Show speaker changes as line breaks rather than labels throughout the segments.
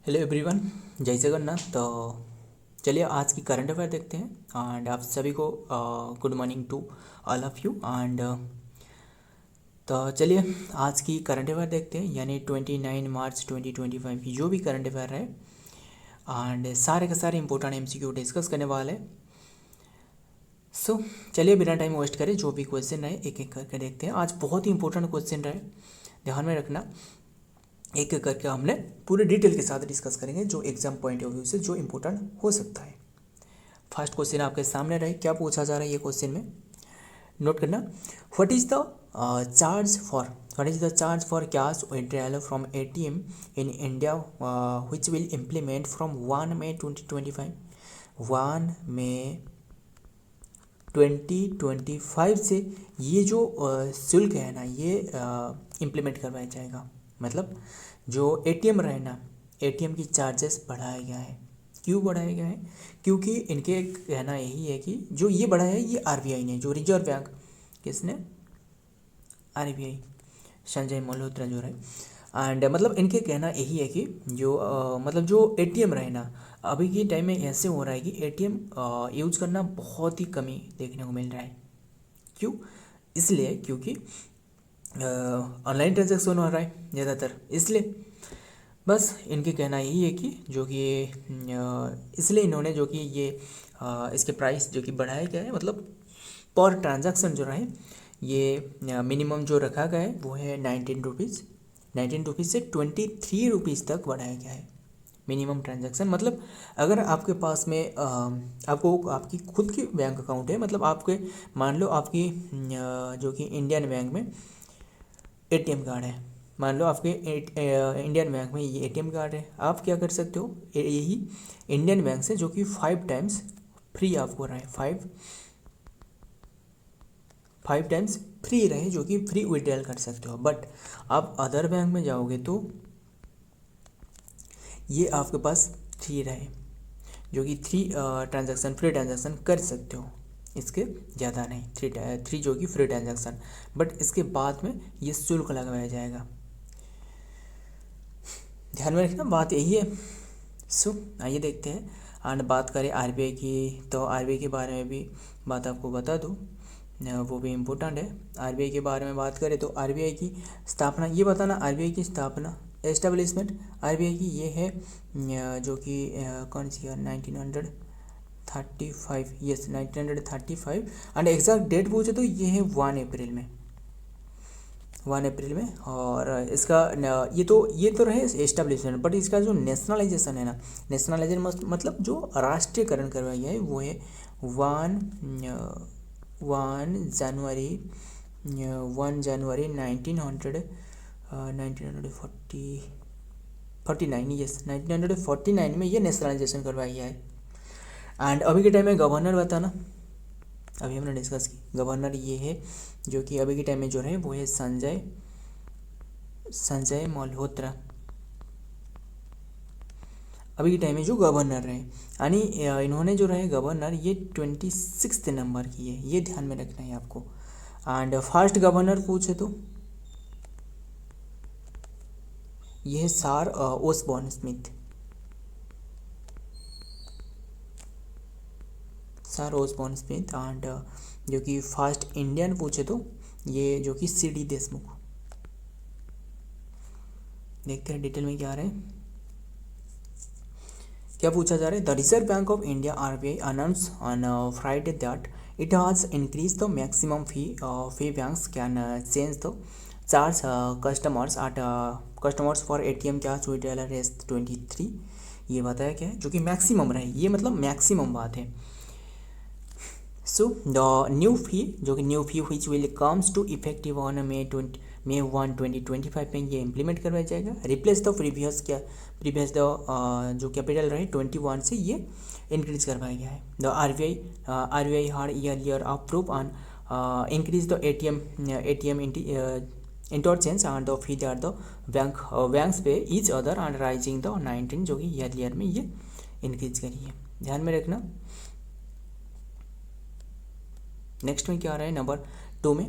Hello everyone, जय जगन्नाथ। तो चलिए आज की करंट अफेयर देखते हैं। एंड आप सभी को good morning to all of you. And तो चलिए आज की करंट अफेयर देखते हैं, यानी 29 मार्च 2025 की जो भी करंट अफेयर है। एंड सारे के सारे इंपॉर्टेंट एमसीक्यू डिस्कस करने वाले हैं। सो चलिए बिना टाइम वेस्ट करें, जो भी क्वेश्चन रहे एक एक करके देखते हैं। आज बहुत ही इंपॉर्टेंट क्वेश्चन रहे, ध्यान में रखना। एक एक करके हमने पूरे डिटेल के साथ डिस्कस करेंगे, जो एग्जाम पॉइंट ऑफ व्यू से जो इम्पोर्टेंट हो सकता है। फर्स्ट क्वेश्चन आपके सामने रहे, क्या पूछा जा रहा है ये क्वेश्चन में, नोट करना। What is the charge for cash withdrawal from ATM in India which will implement from 1 मई 2025। 1 मई 2025 से ये जो शुल्क है ना, ये इम्प्लीमेंट करवाया जाएगा। मतलब जो एटीएम रहे ना, एटीएम की चार्जेस बढ़ाया गया है। क्यों बढ़ाया गया है? क्योंकि इनके कहना यही है कि जो ये बढ़ाया है ये आरबीआई ने, जो रिजर्व बैंक, किसने? आरबीआई, संजय मल्होत्रा जो रहे। एंड मतलब इनके कहना यही है कि जो मतलब जो एटीएम रहे ना, अभी के टाइम में ऐसे हो रहा है कि एटीएम यूज करना बहुत ही कमी देखने को मिल रहा है। क्यों? इसलिए क्योंकि ऑनलाइन ट्रांजैक्शन हो रहा है ज़्यादातर, इसलिए बस इनके कहना यही है कि जो कि इसलिए इन्होंने जो कि ये इसके प्राइस जो कि बढ़ाया गया है। मतलब पर ट्रांजैक्शन जो रहे, ये मिनिमम जो रखा गया है वो है 19 रुपीज़। 19 रुपीज़ से 23 रुपीज़ तक बढ़ाया गया है मिनिमम ट्रांजैक्शन। मतलब अगर आपके पास में आपको आपकी खुद की बैंक अकाउंट है, मतलब आपके मान लो आपकी जो कि इंडियन बैंक में एटीएम कार्ड है, मान लो आपके इंडियन बैंक में ये एटीएम कार्ड है, आप क्या कर सकते हो, यही इंडियन बैंक से जो कि 5 टाइम्स फ्री आपको रहे, 5 टाइम्स फ्री रहे, जो कि फ्री विड्रॉल कर सकते हो। बट आप अदर बैंक में जाओगे तो ये आपके पास 3 रहे, जो कि 3 ट्रांजैक्शन फ्री ट्रांजैक्शन कर सकते हो, इसके ज़्यादा नहीं। 3 जो कि फ्री ट्रांजैक्शन, बट इसके बाद में ये शुल्क लगाया जाएगा। ध्यान में रखना, बात यही है। सो आइए देखते हैं। एंड बात करें आरबीआई की, तो आरबीआई के बारे में भी बात आपको बता दूँ, वो भी इम्पोर्टेंट है। आरबीआई के बारे में बात करें तो आरबीआई की स्थापना, ये बताना आरबीआई की स्थापना, एस्टेब्लिशमेंट आरबीआई की ये है जो कि कौन सी है, 1935, यस 1935। एंड एग्जैक्ट डेट पूछे तो ये है 1 अप्रैल में, 1 अप्रैल में। और इसका ये तो रहे एस्टेब्लिशमेंट, बट इसका जो नेशनलाइजेशन है ना, नेशनलाइजेशन मतलब जो राष्ट्रीयकरण करवाया गया है वो है 1 जनवरी 1949, यस 1949 में ये नेशनलाइजेशन करवाया गया है। एंड अभी के टाइम में गवर्नर बताना, अभी हमने डिस्कस की, गवर्नर ये है जो कि अभी के टाइम में जो है वो है संजय मल्होत्रा, अभी के टाइम में जो गवर्नर रहे। यानी इन्होंने जो रहे गवर्नर, ये 26 नंबर की है, ये ध्यान में रखना है आपको। एंड फर्स्ट गवर्नर पूछे तो ये है sir Osborne Smith, sir Osborne Smith. And जो कि फर्स्ट इंडियन पूछे तो ये जो कि सी डी देशमुख। देखते हैं डिटेल में क्या आ रहा है, क्या पूछा जा रहा है। The Reserve Bank of India RBI announce on Friday that it has increase the maximum fee banks can change the charge customers for ATM cash withdrawal raise 23। ये बताया क्या है, जो कि मैक्सिमम रहे, ये मतलब मैक्सिमम बात है। सो द न्यू फी, जो कि new fee which will comes to effective on May 1 2025 में ये इम्प्लीमेंट करवाया जाएगा। रिप्लेस द प्रीवियस द जो कैपिटल रहे 21 से ये इंक्रीज करवाया गया है। The RBI her year approve on increase the ATM interchange and the fee that the banks pay each other and rising the 19, जो कि ईयर में ये इंक्रीज करी है, ध्यान में रखना। नेक्स्ट में क्या आ रहा है नंबर 2 में,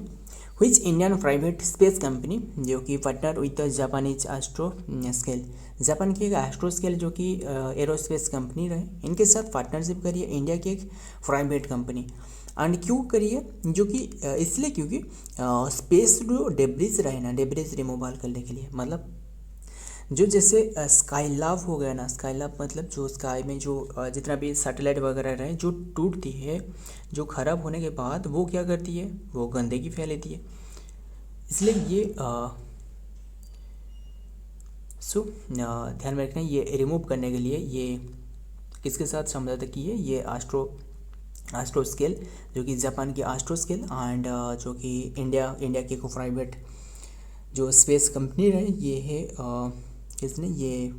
which Indian private space company जो कि partner with the Japanese astro scale, Japan की एक एस्ट्रो स्केल जो कि एरोस्पेस कंपनी रहे, इनके साथ पार्टनरशिप करिए इंडिया की एक प्राइवेट कंपनी। एंड क्यों करिए, जो कि इसलिए क्योंकि स्पेस जो डेब्रिज रहे ना, डेब्रिज रिमूवल करने के लिए, मतलब जो जैसे स्काई लाव हो गया ना, स्काई लाव मतलब जो स्काई में जो जितना भी सैटेलाइट वगैरह रहे जो टूटती है, जो खराब होने के बाद वो क्या करती है, वो गंदगी फैलाती है। इसलिए ये ध्यान में रखना, ये रिमूव करने के लिए ये किसके साथ समझौता की है, ये एस्ट्रो स्केल जो कि जापान की एस्ट्रो स्केल एंड जो कि इंडिया की को प्राइवेट जो स्पेस कंपनी रहे, ये है किसने, ये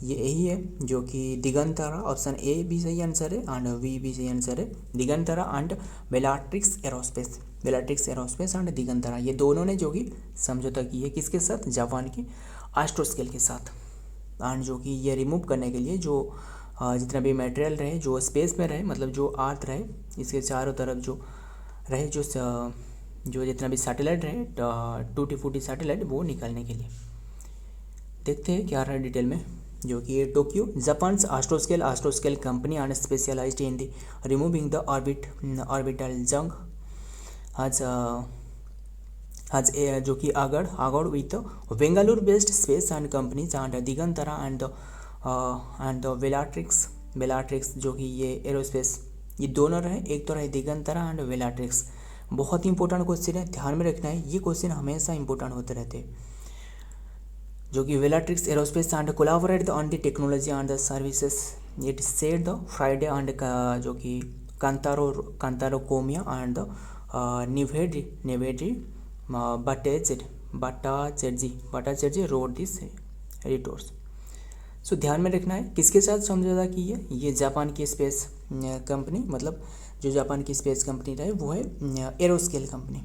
यही है जो कि दिगंतरा, ऑप्शन ए भी सही आंसर है एंड बी भी सही आंसर है। Digantara and Bellatrix aerospace and Digantara, ये दोनों ने जो कि समझौता की है किसके साथ, जापान की एस्ट्रो स्केल के साथ। एंड जो कि ये रिमूव करने के लिए जो जितना भी मटेरियल रहे जो स्पेस में रहे, मतलब जो अर्थ रहे इसके चारों तरफ जो रहे, जो जितना भी सैटेलाइट रहे टूटी फूटी सैटेलाइट, वो निकालने के लिए। देखते हैं क्या रहा है डिटेल में, जो कि Tokyo Japan Astroscale company and specialized in the removing the orbital junk has जो कि आगड़ with Bengaluru based space and companies and Digantara and the Bellatrix जो कि ये एरोस्पेस, ये दोनों रहे, एक तो रहे दिगंतरा एंड बेलाट्रिक्स। बहुत ही इंपॉर्टेंट क्वेश्चन है, ध्यान में रखना है, ये क्वेश्चन हमेशा इंपॉर्टेंट होते रहते हैं। जो कि Bellatrix aerospace and collaborate on the technology and the services it said the Friday and जो कि कांतारो कोमिया एंड द नेवेडी बटाचेर्जी रोड दिस रिटोर्स। सो ध्यान में रखना है किसके साथ समझौता की है, ये जापान की स्पेस कंपनी, मतलब जो जापान की स्पेस कंपनी रहे वो है एरोस्केल कंपनी,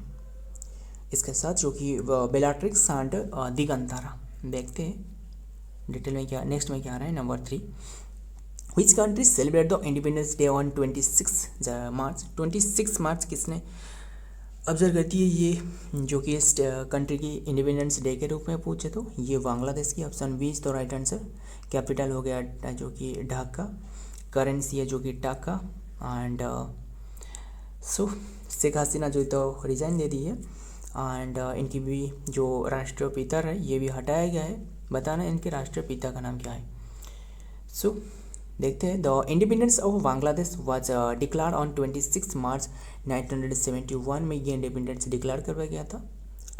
इसके साथ जो कि बेलाट्रिक्स एंड दिगंतरा। देखते हैं डिटेल में क्या, नेक्स्ट में क्या आ रहा है। Number 3, which country celebrate the independence day on 26 मार्च। 26 मार्च किसने ऑब्जर्व करती है, ये जो कि इस कंट्री की इंडिपेंडेंस डे के रूप में पूछे तो ये बांग्लादेश की, ऑप्शन बी इज तो राइट आंसर। कैपिटल हो गया जो कि ढाका, करेंसी है जो कि टाका एंड शेख हसीना जो तो रिजाइन दे दी है एंड इनकी भी जो राष्ट्रीय पिता है ये भी हटाया गया है। बताना इनके राष्ट्रीय पिता का नाम क्या है। देखते हैं, the independence of Bangladesh was declared on 26 मार्च 1971 में ये इंडिपेंडेंस डिक्लेयर करवाया गया था।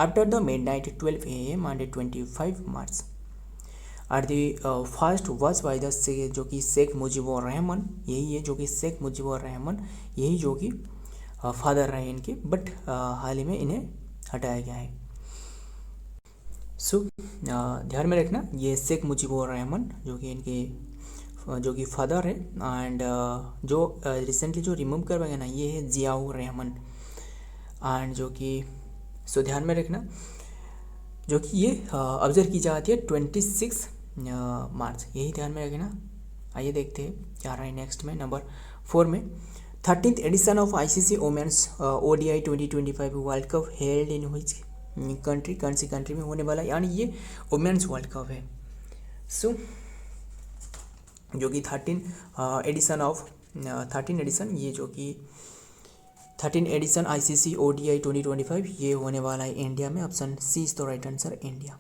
After the midnight 12 AM on 25 March at the first watch by the जो कि शेख मुजीबुर रहमान, यही है जो कि शेख मुजीबुर रहमान, यही जो कि फादर रहे इनके, बट हाल ही में इन्हें हटाया गया है। ध्यान में रखना, ये शेख मुजीबुर रहमान जो कि फादर है एंड जो रिसेंटली जो रिमूव करवाया गया ना ये है जियाउर रहमान एंड जो कि ध्यान में रखना जो कि ये ऑब्जर्व की जाती है 26 मार्च, यही ध्यान में रखना। आइए देखते हैं क्या रहा है नेक्स्ट में। नंबर 4 में 13th edition of ICC women's ODI 2025 World Cup held in which country, कौन सी कंट्री में होने वाला है, यानी ये वोमेन्स वर्ल्ड कप है। जो कि 13 एडिशन ये जो कि 13 एडिशन ICC ODI 2025 ये होने वाला है इंडिया में, ऑप्शन सी इज तो राइट आंसर, इंडिया।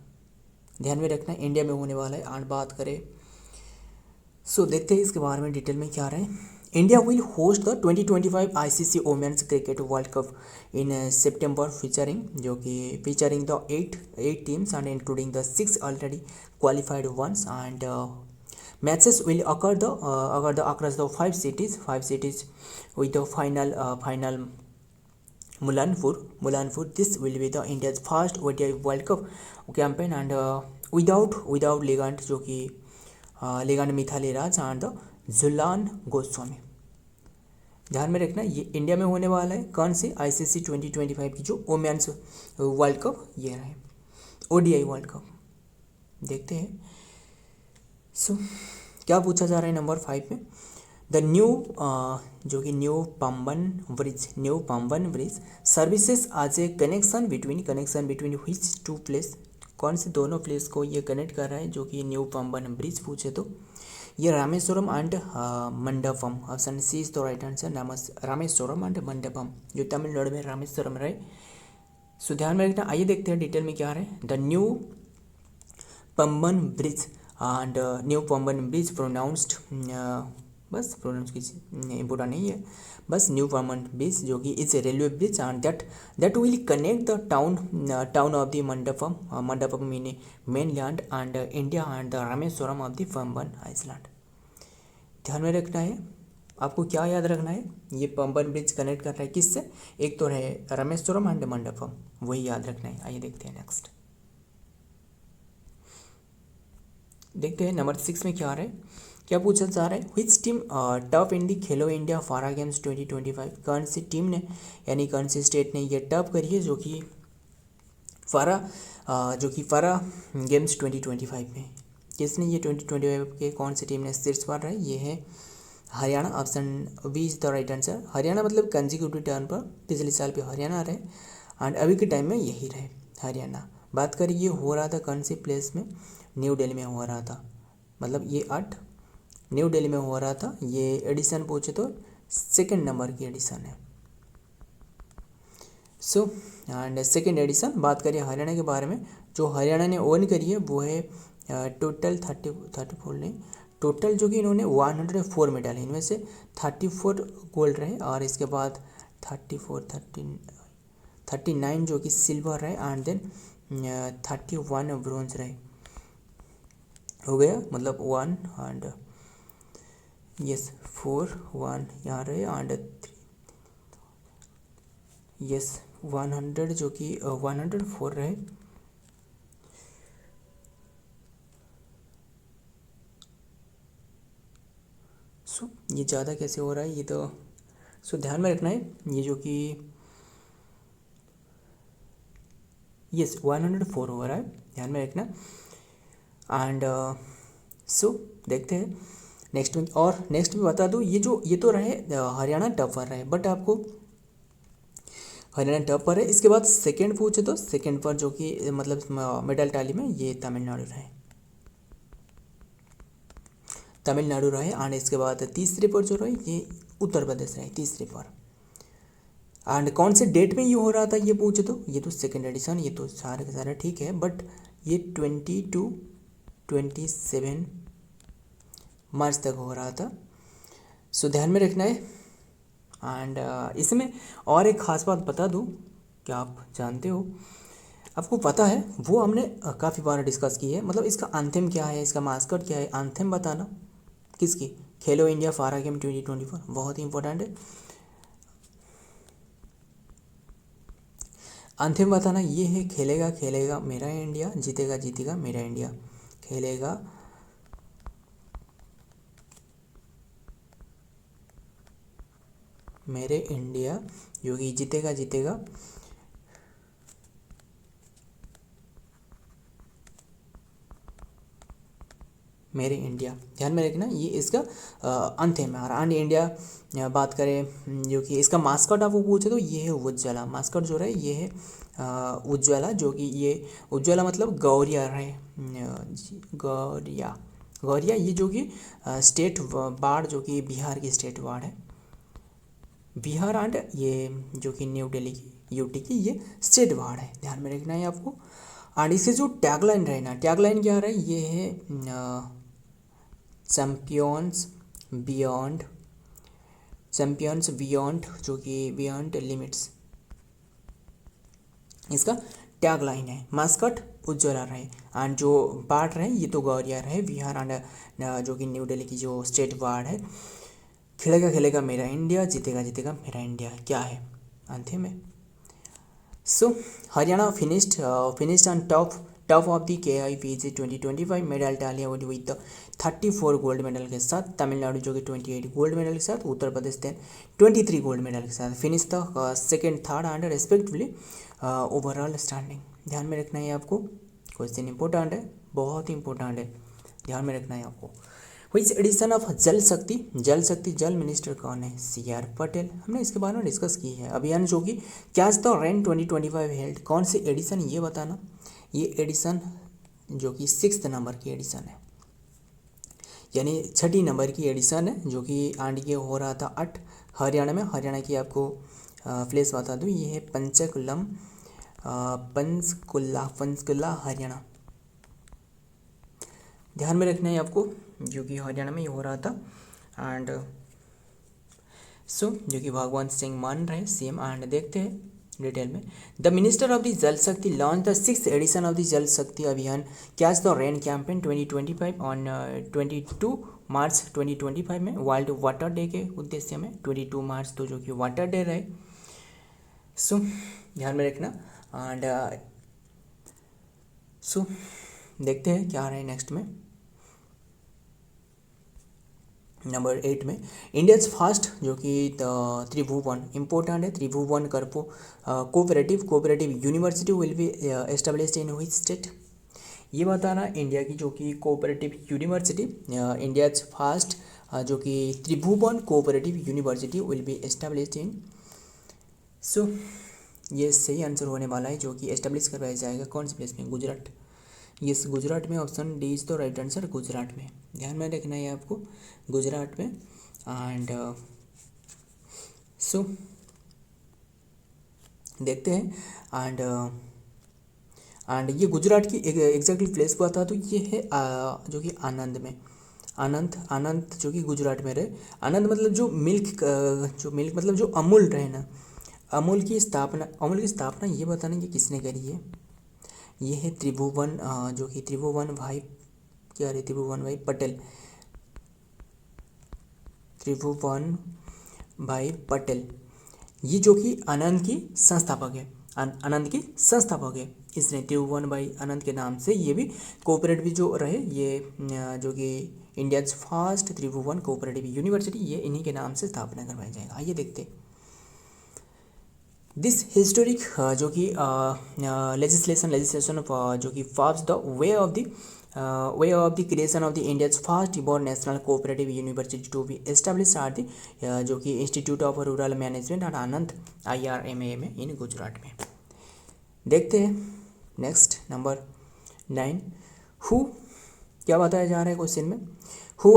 ध्यान में रखना इंडिया में होने वाला है। आज बात करें देखते हैं इसके बारे में डिटेल में क्या रहे। India will host the 2025 ICC women's cricket World Cup in September featuring the 8 teams and including the 6 already qualified once and matches will occur across the 5 cities with the final Mulanpur. This will be the India's first ODI World Cup campaign and without Ligand जो कि Ligand Mithali Raj and Jhulan Goswami. ध्यान में रखना ये India में होने वाला है, कौन सी ICC 2025 की जो वोमेन्स वर्ल्ड कप ये रहे ODI वर्ल्ड कप। देखते हैं क्या पूछा जा रहा है नंबर 5 में। द न्यू जो कि न्यू पाम्बन ब्रिज सर्विसेज आज a connection between which two place, कौन से दोनों प्लेस को ये कनेक्ट कर रहा है जो कि न्यू पाम्बन ब्रिज पूछे तो ये Rameswaram and Mandapam, option C is the right answer. Rameswaram and Mandapam जो तमिलनाडु में रामेश्वरम रहे। सो ध्यान में रखना। आइए देखते हैं डिटेल में क्या है। The new Pamban bridge and new Pamban bridge pronounced, बस प्रोनाउंस की इम्पोर्टेंट नहीं है, बस न्यू पम्बन ब्रिज जो कि is a railway bridge and that will connect the town of the Mandapam mean mainland and India and the Rameswaram of the Pamban island. ध्यान में रखना है, आपको क्या याद रखना है, ये पम्बन ब्रिज कनेक्ट कर रहा है किससे, एक तो है रामेश्वरम एंड मंडपम, वही याद रखना है। आइए देखते हैं नेक्स्ट, देखते हैं नंबर 6 में क्या आ रहा है, क्या पूछा जा रहा है। Which team top in the Khelo India फारा गेम्स 2025, कौन सी टीम ने यानी कौन सी स्टेट ने ये टॉप करी है जो कि फारा गेम्स 2025 में, किसने ये 2025 के कौन सी टीम ने शीर्ष पर रहा है, ये है Haryana, option B is the right answer. Haryana मतलब कंजिक्यूटिव टर्न पर पिछले साल पे हरियाणा रहे एंड अभी के टाइम में यही रहे हरियाणा। बात करें ये हो रहा था कौन सी प्लेस में, न्यू दिल्ली में हो रहा था, मतलब ये 8 न्यू दिल्ली में हो रहा था। ये एडिशन पूछे तो सेकंड नंबर की एडिशन है। सो एंड सेकंड एडिशन, बात करिए हरियाणा के बारे में, जो हरियाणा ने ओन करी है वो है टोटल 34 नहीं, टोटल जो कि इन्होंने 104 मेडल है, इनमें से 34 गोल्ड रहे और इसके बाद 39 जो कि सिल्वर रहे एंड देन 31 ब्रोंज रहे, हो गया मतलब 1 एंड यस 4 1 यहाँ रहे एंड 3 यस 100 जो कि 104 रहे। सो ये ज़्यादा कैसे हो रहा है ये तो ध्यान में रखना है, ये जो कि यस 104 हो रहा है, ध्यान में रखना। एंड देखते हैं नेक्स्ट में, और नेक्स्ट भी बता दूँ, ये तो रहे हरियाणा टॉप पर रहे, बट आपको हरियाणा टॉप पर है। इसके बाद सेकंड पूछे तो सेकंड पर जो कि मतलब मेडल टैली में ये तमिलनाडु रहे एंड इसके बाद तीसरे पर जो रहे ये उत्तर प्रदेश रहे तीसरे पर। एंड कौन से डेट में ये हो रहा था ये पूछे तो ये तो सेकंड एडिशन, ये तो सारे के सारे ठीक है, बट ये 27 मार्च तक हो रहा था। सो ध्यान में रखना है। एंड इसमें और एक ख़ास बात बता दूँ, क्या आप जानते हो, आपको पता है वो हमने काफ़ी बार डिस्कस की है, मतलब इसका एंथम क्या है, इसका मास्कट क्या है, एंथम बताना किसकी, खेलो इंडिया फारा गेम 2024, बहुत ही इंपॉर्टेंट है। एंथम बताना ये है खेलेगा खेलेगा मेरा इंडिया, जीतेगा जीतेगा मेरा इंडिया, खेलेगा मेरे इंडिया, जो कि जीतेगा जीतेगा मेरे इंडिया, ध्यान में रखना ये इसका अंतिम है। और इंडिया बात करें जो कि इसका मास्कट आपको पूछे तो ये है उज्ज्वला, मास्कट जो रहे ये है उज्ज्वला, जो कि ये उज्ज्वला मतलब गौरिया रहे, गौरिया ये जो कि स्टेट वार्ड जो कि बिहार की स्टेट वार्ड है, बिहार एंड ये जो कि न्यू दिल्ली की यूटी की ये स्टेट वार्ड है, ध्यान में रखना है आपको। एंड इसके जो टैगलाइन रहे ना, टैगलाइन क्या रहा है, ये है चैम्पियंस बियॉन्ड जो कि बियॉन्ड लिमिट्स, इसका टैगलाइन है। मास्कट उज्ज्वला रहे एंड जो पार्ट रहे ये तो गौरिया रहे, बिहार एंड जो कि न्यू दिल्ली की जो स्टेट वार्ड है, खेलेगा खेलेगा मेरा इंडिया, जीतेगा जीतेगा मेरा इंडिया, क्या है अंतिम में। So Haryana finished on top of the KIPG 2025 medal tally with 34 gold medal के साथ, तमिलनाडु जो कि 28 गोल्ड मेडल के साथ, उत्तर प्रदेश 23 गोल्ड मेडल के साथ, finish the second third and respectively overall standing. ध्यान में रखना है आपको, क्वेश्चन इंपॉर्टेंट है, बहुत ही इंपॉर्टेंट है, ध्यान में रखना है आपको। व्हिच एडिशन ऑफ जल शक्ति जल मिनिस्टर कौन है? CR पटेल। हमने इसके बारे में डिस्कस की है। अभियान जो कि कैच द रेन 2025 हेल्ड, कौन सी एडिशन ये बताना। ये एडिशन जो कि 6 नंबर की एडिशन है, यानी 6 नंबर की एडिशन है, जो कि ये हो रहा था 8 हरियाणा में। हरियाणा की आपको प्लेस बता दूँ, ये है पंचकुला हरियाणा। ध्यान में रखना है आपको, जो कि हरियाणा में ये हो रहा था। एंड जो कि भगवंत सिंह मान रहे CM। एंड देखते हैं डिटेल में। The minister of the Jal Shakti launch the 6th edition of the Jal Shakti Abhiyan catch the rain campaign 2025 on 22 March 2025 में वर्ल्ड वाटर डे के उद्देश्य में। 22 मार्च तो जो कि वाटर डे रहे, ध्यान में रखना। एंड देखते हैं क्या आ रहा है नेक्स्ट में। नंबर 8 में इंडियाज फर्स्ट जो कि त्रिभुवन इम्पोर्टेंट है। Tribhuvan cooperative university will be established in which state? ये बताना इंडिया की जो कि कोऑपरेटिव यूनिवर्सिटी, इंडियाज फर्स्ट जो कि Tribhuvan cooperative university will be established in. ये सही आंसर होने वाला है, जो कि एस्टेब्लिश करवाया जाएगा कौन से प्लेस में? गुजरात। यस, गुजरात में। Option D is the right answer, Gujarat में। ध्यान में रखना है आपको, गुजरात में। एंड देखते हैं। एंड ये गुजरात की एग्जैक्टली प्लेस को बता तो ये है जो कि आनंद में। आनंद जो कि गुजरात में रहे। आनंद मतलब जो मिल्क मतलब जो अमूल रहे ना, अमूल की स्थापना ये बताने की किसने करी है? ये है त्रिभुवन जो कि त्रिभुवन भाई पटेल। त्रिभुवन भाई पटेल, ये जो कि आनंद की संस्थापक है। इसने त्रिभुवन भाई आनंद के नाम से ये भी कोऑपरेटिव जो रहे, ये जो कि इंडियाज फर्स्ट त्रिभुवन कोऑपरेटिव यूनिवर्सिटी, ये इन्हीं के नाम से स्थापना करवाया जाएगा। आइए देखते हैं। दिस हिस्टोरिक जो कि लेजिस्लेशन जो कि forms the way of the creation of the India's first ever national cooperative university to be establish at the जो कि institute of rural management at Anand IRMA में इन गुजरात में। देखते हैं नेक्स्ट नंबर 9। हु क्या बताया जा रहा है क्वेश्चन में? Who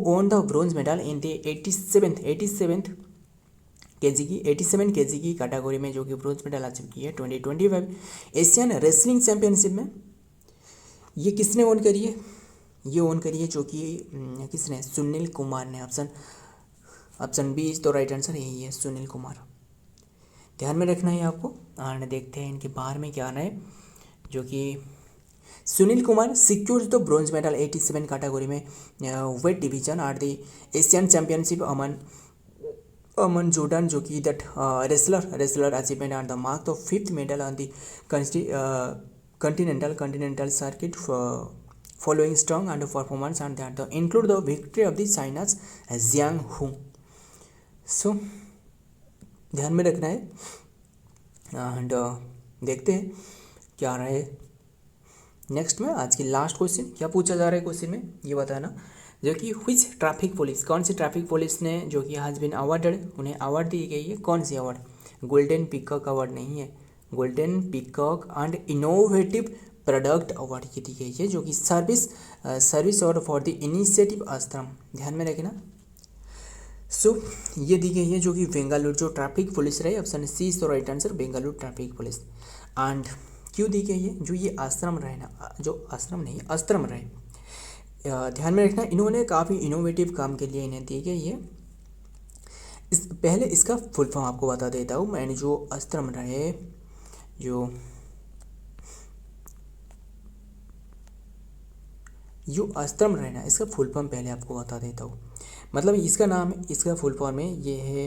own the bronze medal in the 87 kg की कैटेगरी में, जो कि ब्रोंज मेडल अचीव की है 2025 एशियन रेसलिंग चैंपियनशिप में? ये किसने ओन करी है? ये ओन करी है जो कि किसने? सुनील कुमार ने। ऑप्शन बी इज तो राइट आंसर, यही है सुनील कुमार। ध्यान में रखना है आपको। और देखते हैं इनके बाहर में क्या आना है, जो कि Sunil Kumar secures the bronze medal 87 category में weight division at the Asian championship Amman Jordan, जो कि that wrestler achievement at the mark the 5th medal on the continental circuit following strong and performance and that include the victory of the China's Jiang Hu. ध्यान में रखना है। And देखते हैं क्या रहा है नेक्स्ट में। आज की लास्ट क्वेश्चन क्या पूछा जा रहा है क्वेश्चन में, ये बताना, जो कि व्हिच ट्रैफिक पुलिस, कौन सी ट्रैफिक पुलिस ने जो कि हैज़ बीन अवार्डेड, उन्हें अवार्ड दी गई है, कौन सी अवार्ड? गोल्डन पीकॉक अवार्ड नहीं है, golden peacock and innovative product award ये दी गई है, जो कि सर्विस और फॉर द इनिशिएटिव आश्रम। ध्यान में रखना। ये दी गई है जो कि बेंगलुरु जो ट्रैफिक पुलिस रहे, option C is the right answer, Bengaluru traffic police. And क्यों दी गई है? जो ये आश्रम रहे ना, जो आश्रम नहीं अस्त्रम रहे, ध्यान में रखना, इन्होंने काफ़ी इनोवेटिव काम के लिए इन्हें दी गई है। पहले इसका फुल फॉर्म आपको बता देता हूँ मैंने। जो अस्त्रम रहे, जो अस्त्रम रहे ना, इसका फुल फॉर्म पहले आपको बता देता हूँ। मतलब इसका नाम, इसका फुल फॉर्म है, ये है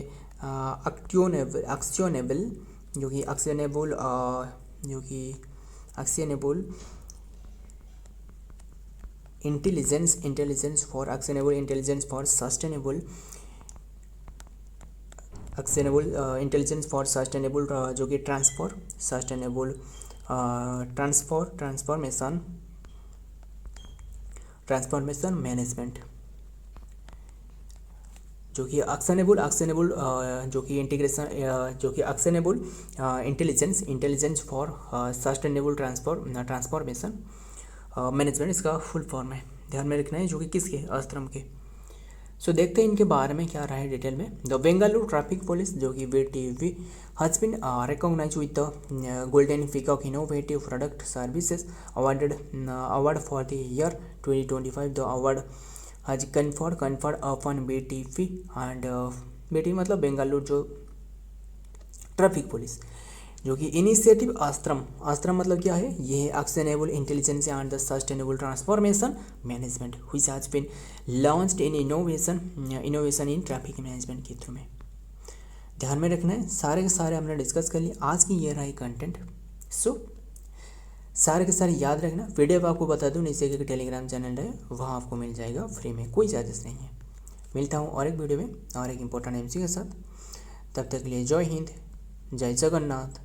एक्शनेबल जो कि actionable intelligence for actionable intelligence for sustainable intelligence for sustainable जो कि ट्रांसफॉर्मेशन ट्रांसफॉर्मेशन मैनेजमेंट, जो कि एक्शनेबल जो कि इंटीग्रेशन जो कि actionable intelligence for sustainable transformation management इसका फुल फॉर्म है, ध्यान में रखना है, जो कि किसके, आश्रम के। सो देखते हैं इनके बारे में क्या रहा है डिटेल में। द बेंगलुरु ट्रैफिक पुलिस, जो कि VTV, has been recognised with the golden peacock innovative product services award for the year 2025। The award has conferred upon BTV and BTV मतलब बेंगलुरु जो ट्रैफिक पुलिस, जो कि इनिशिएटिव आश्रम मतलब क्या है, ये है actionable intelligence and the sustainable transformation management which has been launched in innovation in traffic management के थ्रू में। ध्यान में रखना है, सारे के सारे हमने डिस्कस कर लिए, आज की ये रही कंटेंट। सो सारे के सारे याद रखना। PDF आपको बता दूं, नीचे के टेलीग्राम चैनल है, वहाँ आपको मिल जाएगा फ्री में, कोई चार्जेस नहीं है। मिलता हूँ और एक वीडियो में और एक इम्पोर्टेंट MC के साथ। तब तक के लिए जय हिंद, जय जगन्नाथ।